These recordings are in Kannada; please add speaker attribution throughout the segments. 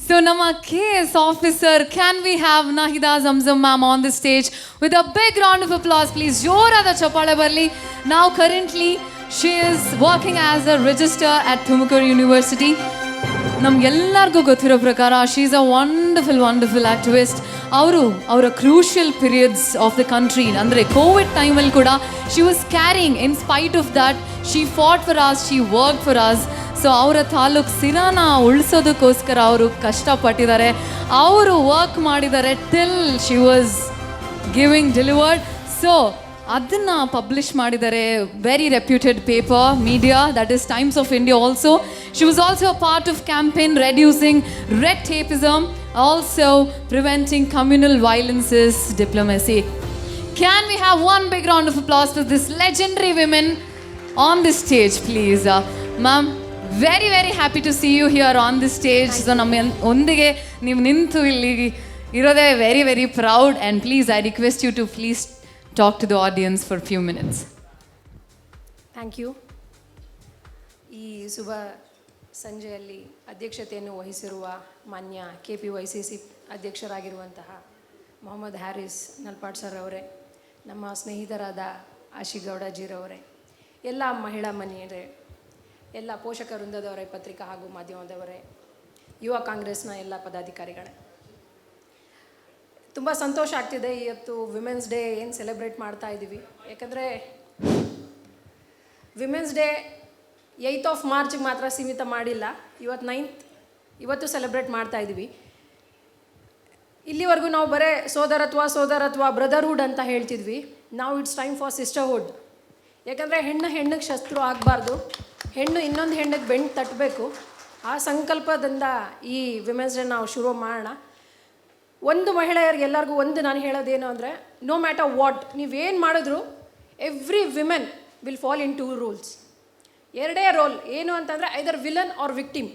Speaker 1: So, Nama KS officer, can we have Nahida Zamzam ma'am on the stage with a big round of applause, please? Jorada Chapala Barli. Now, currently, she is working as a registrar at Tumakuru University. ನಮ್ಗೆಲ್ಲರಿಗೂ ಗೊತ್ತಿರೋ ಪ್ರಕಾರ she is a wonderful activist. ಅವರ crucial periods of the country ಅಂದರೆ ಕೋವಿಡ್ ಟೈಮಲ್ಲಿ ಕೂಡ she was caring in spite of that she fought for us, she work for us. So ಅವರ ತಾಲೂಕು ಸಿರಾನ ಉಳಿಸೋದಕ್ಕೋಸ್ಕರ ಅವರು ಕಷ್ಟಪಟ್ಟಿದ್ದಾರೆ, ಅವರು ವರ್ಕ್ ಮಾಡಿದ್ದಾರೆ till she was giving delivered. So ಅದನ್ನು ಪಬ್ಲಿಷ್ ಮಾಡಿದ್ದಾರೆ very reputed paper media, that is Times of India also. She was also a part of campaign reducing red tapism, also preventing communal violences diplomacy. Can we have one big round of applause for this legendary women on the stage, please? Ma'am, very happy to see you here on the stage. So ನಮ್ಮ ಒಂದಿಗೆ ನೀವು ನಿಂತು ಇಲ್ಲಿ ಇರೋದೇ very proud, and please I request you to please talk to the audience for a few minutes.
Speaker 2: Thank you. ಈ ಶುಭ ಸಂಜೆಯಲ್ಲಿ ಅಧ್ಯಕ್ಷತೆಯನ್ನು ವಹಿಸಿರುವ ಮಾನ್ಯ KPYCC ಅಧ್ಯಕ್ಷರಾಗಿರುವಂತಹ ಮೊಹಮ್ಮದ್ ಹ್ಯಾರಿಸ್ ನಲ್ಪಾಡ್ ಸರ್ ಅವರೇ, ನಮ್ಮ ಸ್ನೇಹಿತರಾದ ಆಶಿಗೌಡ ಜೀರವರೇ, ಎಲ್ಲ ಮಹಿಳಾ ಮನೆಯರೇ, ಎಲ್ಲ ಪೋಷಕ ವೃಂದದವರೇ, ಪತ್ರಿಕಾ ಹಾಗೂ ಮಾಧ್ಯಮದವರೇ, ಯುವ ಕಾಂಗ್ರೆಸ್ನ ಎಲ್ಲ ಪದಾಧಿಕಾರಿಗಳೇ, ತುಂಬ ಸಂತೋಷ ಆಗ್ತಿದೆ. ಇವತ್ತು ವಿಮೆನ್ಸ್ ಡೇ ಏನು ಸೆಲೆಬ್ರೇಟ್ ಮಾಡ್ತಾ ಇದ್ದೀವಿ, ಯಾಕಂದರೆ ವಿಮೆನ್ಸ್ ಡೇ 8th ಮಾರ್ಚ್ಗೆ ಮಾತ್ರ ಸೀಮಿತ ಮಾಡಿಲ್ಲ, ಇವತ್ತು 9th ಇವತ್ತು ಸೆಲೆಬ್ರೇಟ್ ಮಾಡ್ತಾ ಇದ್ದೀವಿ. ಇಲ್ಲಿವರೆಗೂ ನಾವು ಬರೀ ಸೋದರತ್ವ ಬ್ರದರ್ಹುಡ್ ಅಂತ ಹೇಳ್ತಿದ್ವಿ. ನಾವು ಇಟ್ಸ್ ಟೈಮ್ ಫಾರ್ ಸಿಸ್ಟರ್ಹುಡ್. ಯಾಕಂದರೆ ಹೆಣ್ಣಿಗೆ ಶತ್ರು ಆಗಬಾರ್ದು, ಹೆಣ್ಣು ಇನ್ನೊಂದು ಹೆಣ್ಣಿಗೆ ಬೆಣ್ಣು ತಟ್ಟಬೇಕು. ಆ ಸಂಕಲ್ಪದಿಂದ ಈ ವಿಮೆನ್ಸ್ ಡೇ ನಾವು ಶುರು ಮಾಡೋಣ. ಒಂದು ಮಹಿಳೆಯರಿಗೆಲ್ಲರಿಗೂ ಒಂದು ನಾನು ಹೇಳೋದೇನು ಅಂದರೆ, ನೋ ಮ್ಯಾಟರ್ ವಾಟ್ ನೀವೇನು ಮಾಡಿದ್ರು every women will fall in 2 rules. ಎರಡೇ ರೋಲ್ ಏನು ಅಂತಂದರೆ either villain or victim.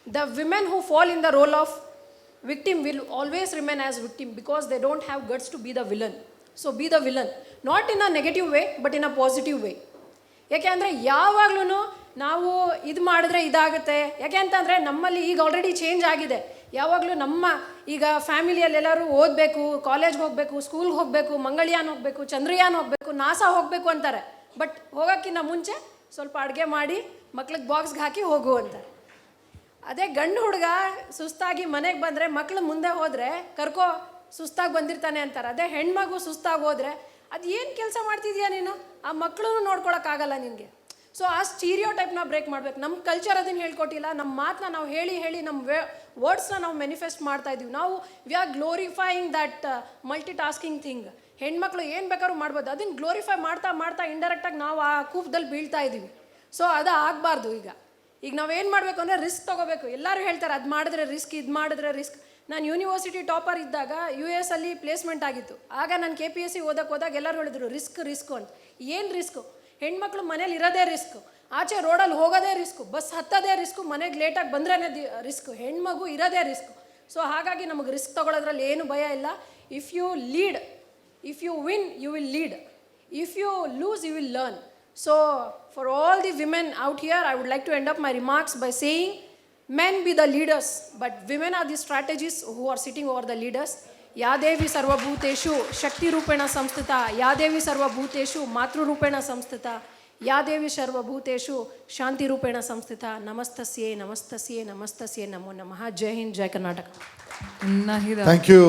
Speaker 2: The women who fall in the role of victim will always remain as victim because they don't have guts to be the villain. So be the villain, not in a negative way but in a positive way. ಯಾಕೆ ಅಂದರೆ ಯಾವಾಗಲೂ ನಾವು ಇದು ಮಾಡಿದ್ರೆ ಇದಾಗುತ್ತೆ. ಯಾಕೆ ಅಂತಂದರೆ ನಮ್ಮಲ್ಲಿ ಈಗ ಆಲ್ರೆಡಿ ಚೇಂಜ್ ಆಗಿದೆ. ಯಾವಾಗಲೂ ನಮ್ಮ ಈಗ ಫ್ಯಾಮಿಲಿಯಲ್ಲೆಲ್ಲರೂ ಓದಬೇಕು, ಕಾಲೇಜ್ಗೆ ಹೋಗಬೇಕು, ಸ್ಕೂಲ್ಗೆ ಹೋಗಬೇಕು, ಮಂಗಳಯಾನ್ ಹೋಗಬೇಕು, ಚಂದ್ರಯಾನ್ ಹೋಗಬೇಕು, ನಾಸಾ ಹೋಗಬೇಕು ಅಂತಾರೆ. ಬಟ್ ಹೋಗೋಕ್ಕಿಂತ ಮುಂಚೆ ಸ್ವಲ್ಪ ಅಡುಗೆ ಮಾಡಿ ಮಕ್ಳಿಗೆ ಬಾಕ್ಸ್ಗೆ ಹಾಕಿ ಹೋಗು ಅಂತಾರೆ. ಅದೇ ಗಂಡು ಹುಡುಗ ಸುಸ್ತಾಗಿ ಮನೆಗೆ ಬಂದರೆ ಮಕ್ಳು ಮುಂದೆ ಹೋದರೆ ಕರ್ಕೋ ಸುಸ್ತಾಗಿ ಬಂದಿರ್ತಾನೆ ಅಂತಾರೆ. ಅದೇ ಹೆಣ್ಮಗು ಸುಸ್ತಾಗಿ ಹೋದರೆ ಅದು ಏನು ಕೆಲಸ ಮಾಡ್ತಿದ್ಯಾ ನೀನು, ಆ ಮಕ್ಕಳೂ ನೋಡ್ಕೊಳಕ್ಕಾಗಲ್ಲ ನಿನಗೆ. ಸೊ ಆ ಸ್ಟೀರಿಯೋ ಟೈಪ್ನ ಬ್ರೇಕ್ ಮಾಡಬೇಕು. ನಮ್ಮ ಕಲ್ಚರ್ ಅದನ್ನು ಹೇಳ್ಕೊಟ್ಟಿಲ್ಲ. ನಮ್ಮ ಮಾತನ್ನ ನಾವು ಹೇಳಿ ನಮ್ಮ ವರ್ಡ್ಸ್ನ ನಾವು ಮ್ಯಾನಿಫೆಸ್ಟ್ ಮಾಡ್ತಾ ಇದ್ದೀವಿ. ನಾವು we are glorifying that multi tasking thing. ಹೆಣ್ಮಕ್ಳು ಏನು ಬೇಕಾದ್ರೂ ಮಾಡ್ಬೋದು, ಅದನ್ನು ಗ್ಲೋರಿಫೈ ಮಾಡ್ತಾ ಇಂಡೈರೆಕ್ಟಾಗಿ ನಾವು ಆ ಕೂಪದಲ್ಲಿ ಬೀಳ್ತಾ ಇದ್ದೀವಿ. ಸೊ ಅದು ಆಗಬಾರ್ದು. ಈಗ ನಾವೇನು ಮಾಡಬೇಕು ಅಂದರೆ ರಿಸ್ಕ್ ತೊಗೋಬೇಕು. ಎಲ್ಲರೂ ಹೇಳ್ತಾರೆ ಅದು ಮಾಡಿದ್ರೆ ರಿಸ್ಕ್, ಇದು ಮಾಡಿದ್ರೆ ರಿಸ್ಕ್. ನಾನು ಯೂನಿವರ್ಸಿಟಿ ಟಾಪರ್ ಇದ್ದಾಗ US ಅಲ್ಲಿ ಪ್ಲೇಸ್ಮೆಂಟ್ ಆಗಿತ್ತು. ಆಗ ನಾನು KPSC ಓದಕ್ಕೆ ಹೋದಾಗ ಎಲ್ಲರೂ ಹೇಳಿದ್ರು ರಿಸ್ಕು ಅಂತ. ಏನು ರಿಸ್ಕು? ಹೆಣ್ಮಕ್ಳು ಮನೇಲಿ ಇರೋದೇ ರಿಸ್ಕು, ಆಚೆ ರೋಡಲ್ಲಿ ಹೋಗೋದೇ ರಿಸ್ಕು, ಬಸ್ ಹತ್ತೋದೇ ರಿಸ್ಕು, ಮನೆಗೆ ಲೇಟಾಗಿ ಬಂದ್ರೇ ರಿಸ್ಕು, ಹೆಣ್ಮಗು ಇರೋದೇ ರಿಸ್ಕು. ಸೊ ಹಾಗಾಗಿ ನಮಗೆ ರಿಸ್ಕ್ ತೊಗೊಳೋದ್ರಲ್ಲಿ ಏನು ಭಯ ಇಲ್ಲ. If you lead, if you win you will lead, if you lose you will learn. So for all the women out here, I would like to end up my remarks by saying, men be the leaders, but women are the strategists who are sitting over the leaders. Ya Devi Sarvabhuteshu Shakti Rupena Samstita, Ya Devi Sarvabhuteshu Matru Rupena Samstita, Ya Devi Sarvabhuteshu Shanti Rupena Samstita. Namastasye Namo Namaha. Jai Hind, Jai Karnataka.
Speaker 3: Thank you,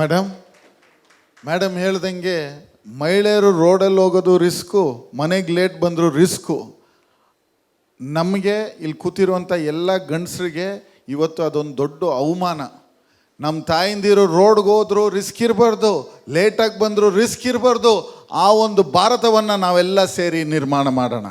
Speaker 3: madam ಹೇಳ್ದಂಗೆ ಮಹಿಳೆಯರು ರೋಡಲ್ಲಿ ಹೋಗೋದು ರಿಸ್ಕು, ಮನೆಗೆ ಲೇಟ್ ಬಂದರೂ ರಿಸ್ಕು. ನಮಗೆ ಇಲ್ಲಿ ಕೂತಿರುವಂಥ ಎಲ್ಲ ಗಂಡಸರಿಗೆ ಇವತ್ತು ಅದೊಂದು ದೊಡ್ಡ ಅವಮಾನ. ನಮ್ಮ ತಾಯಿಂದಿರು ರೋಡ್ಗೆ ಹೋದ್ರು ರಿಸ್ಕ್ ಇರಬಾರ್ದು, ಲೇಟಾಗಿ ಬಂದರೂ ರಿಸ್ಕ್ ಇರಬಾರ್ದು. ಆ ಒಂದು ಭಾರತವನ್ನು ನಾವೆಲ್ಲ ಸೇರಿ ನಿರ್ಮಾಣ ಮಾಡೋಣ.